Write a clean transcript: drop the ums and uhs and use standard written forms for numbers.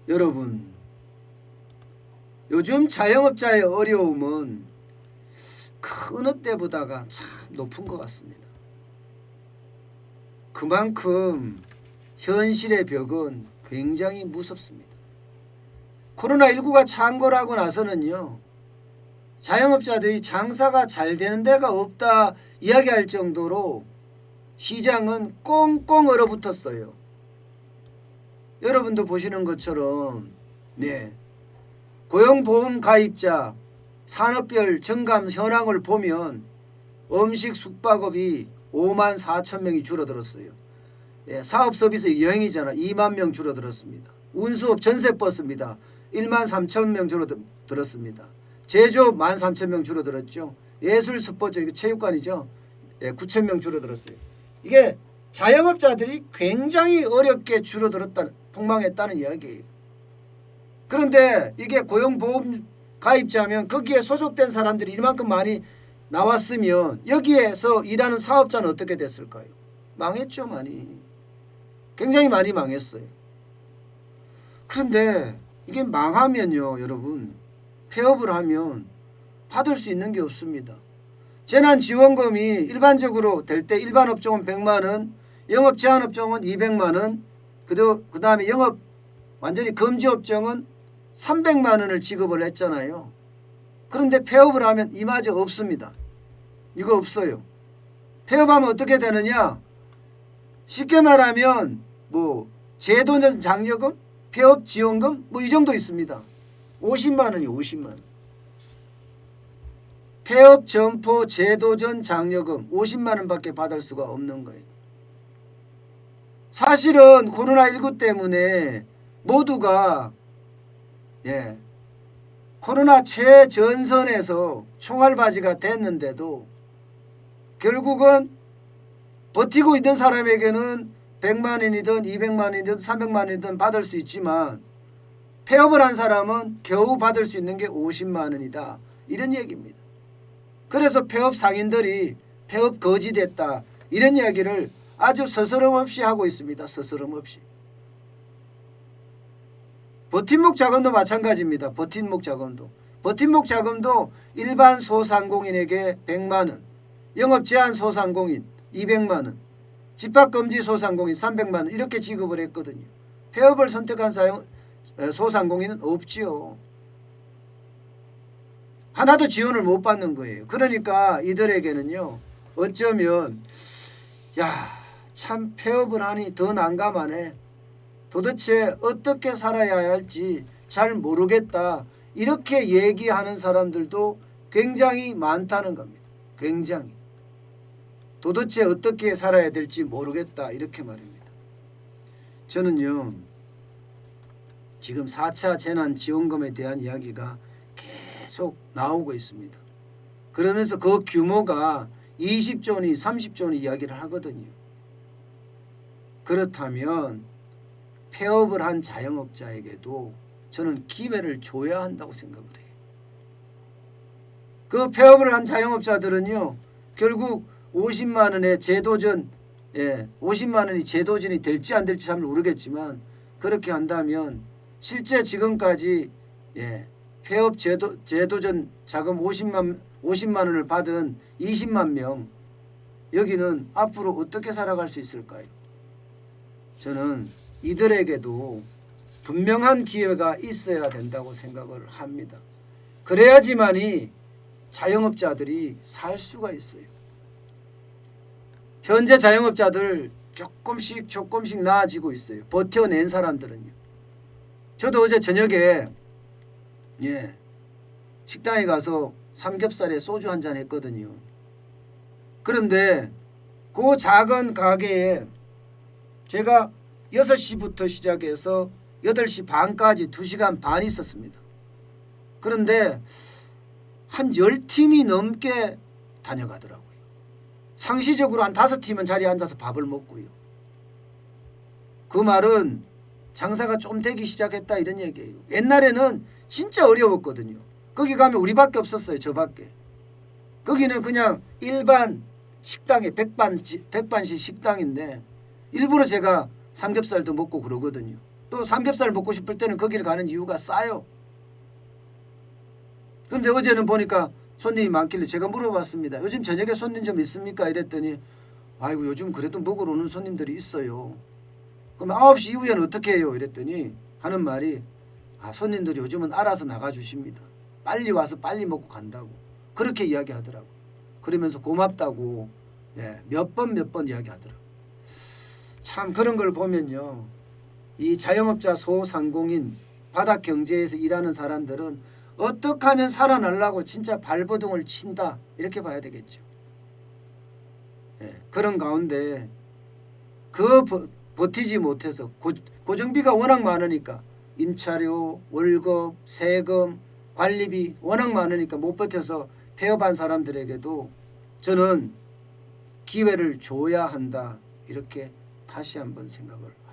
여러분, 요즘 자영업자의 어려움은 그 어느 때보다가 참 높은 것 같습니다. 그만큼 현실의 벽은 굉장히 무섭습니다. 코로나19가 창궐하고 나서는요, 자영업자들이 장사가 잘 되는 데가 없다 이야기할 정도로 시장은 꽁꽁 얼어붙었어요. 여러분도 보시는 것처럼 고용보험 가입자 산업별 증감 현황을 보면 음식 숙박업이 5만 4천 명이 줄어들었어요. 사업 서비스 여행이잖아. 2만 명 줄어들었습니다. 운수업 전세버스입니다. 1만 3천 명 줄어들었습니다. 제조업 1만 3천 명 줄어들었죠. 예술 스포츠 이거 체육관이죠. 9천 명 줄어들었어요. 이게 자영업자들이 굉장히 어렵게 폭망했다는 이야기예요. 그런데 이게 고용보험 가입자면 거기에 소속된 사람들이 이만큼 많이 나왔으면 여기에서 일하는 사업자는 어떻게 됐을까요? 망했죠, 많이. 굉장히 많이 망했어요. 그런데 이게 망하면요, 여러분, 폐업을 하면 받을 수 있는 게 없습니다. 재난지원금이 일반적으로 될 때 일반 업종은 100만 원, 영업 제한 업종은 200만 원, 그 다음에 영업 완전히 금지 업종은 300만 원을 지급을 했잖아요. 그런데 폐업을 하면 이마저 없습니다. 이거 없어요. 폐업하면 어떻게 되느냐? 쉽게 말하면 제도전 장려금, 폐업 지원금 이 정도 있습니다. 50만 원이 50만 원. 폐업 점포 제도전 장려금 50만 원밖에 받을 수가 없는 거예요. 사실은 코로나19 때문에 모두가 코로나 최전선에서 총알바지가 됐는데도 결국은 버티고 있는 사람에게는 100만 원이든 200만 원이든 300만 원이든 받을 수 있지만 폐업을 한 사람은 겨우 받을 수 있는 게 50만 원이다. 이런 얘기입니다. 그래서 폐업 상인들이 폐업 거지됐다. 이런 이야기를 아주 서스럼없이 하고 있습니다. 서스럼없이. 버팀목 자금도 마찬가지입니다. 버팀목 자금도 일반 소상공인에게 100만 원, 영업 제한 소상공인 200만 원, 집합금지 소상공인 300만 원 이렇게 지급을 했거든요. 폐업을 선택한 소상공인은 없지요. 하나도 지원을 못 받는 거예요. 그러니까 이들에게는요, 어쩌면 참 폐업을 하니 더 난감하네. 도대체 어떻게 살아야 할지 잘 모르겠다. 이렇게 얘기하는 사람들도 굉장히 많다는 겁니다. 굉장히. 도대체 어떻게 살아야 될지 모르겠다. 이렇게 말입니다. 저는요, 지금 4차 재난지원금에 대한 이야기가 계속 나오고 있습니다. 그러면서 그 규모가 20조 원이 30조 원이 이야기를 하거든요. 그렇다면 폐업을 한 자영업자에게도 저는 기회를 줘야 한다고 생각을 해요. 그 폐업을 한 자영업자들은요, 결국 50만 원의 제도전, 50만 원이 제도전이 될지 안 될지 잘 모르겠지만 그렇게 한다면 실제 지금까지 폐업 제도전 자금 50만 원을 받은 20만 명, 여기는 앞으로 어떻게 살아갈 수 있을까요? 저는 이들에게도 분명한 기회가 있어야 된다고 생각을 합니다. 그래야지만이 자영업자들이 살 수가 있어요. 현재 자영업자들 조금씩 나아지고 있어요. 버텨낸 사람들은요. 저도 어제 저녁에 식당에 가서 삼겹살에 소주 한잔 했거든요. 그런데 그 작은 가게에 제가 6시부터 시작해서 8시 반까지 2시간 반 있었습니다. 그런데 한 10팀이 넘게 다녀가더라고요. 상시적으로 한 5팀은 자리에 앉아서 밥을 먹고요. 그 말은 장사가 좀 되기 시작했다 이런 얘기예요. 옛날에는 진짜 어려웠거든요. 거기 가면 우리밖에 없었어요. 저밖에. 거기는 그냥 일반 식당에 백반식 식당인데 일부러 제가 삼겹살도 먹고 그러거든요. 또 삼겹살 먹고 싶을 때는 거기를 가는 이유가 싸요. 그런데 어제는 보니까 손님이 많길래 제가 물어봤습니다. 요즘 저녁에 손님 좀 있습니까? 이랬더니 아이고 요즘 그래도 먹으러 오는 손님들이 있어요. 그럼 9시 이후에는 어떻게 해요? 이랬더니 하는 말이 손님들이 요즘은 알아서 나가주십니다. 빨리 와서 빨리 먹고 간다고. 그렇게 이야기하더라고. 그러면서 고맙다고 몇 번 이야기하더라고. 참 그런 걸 보면요. 이 자영업자 소상공인 바닥 경제에서 일하는 사람들은 어떻게 하면 살아나려고 진짜 발버둥을 친다. 이렇게 봐야 되겠죠. 그런 가운데 버티지 못해서 고정비가 워낙 많으니까 임차료, 월급, 세금, 관리비 워낙 많으니까 못 버텨서 폐업한 사람들에게도 저는 기회를 줘야 한다. 이렇게 다시 한번 생각을 합니다.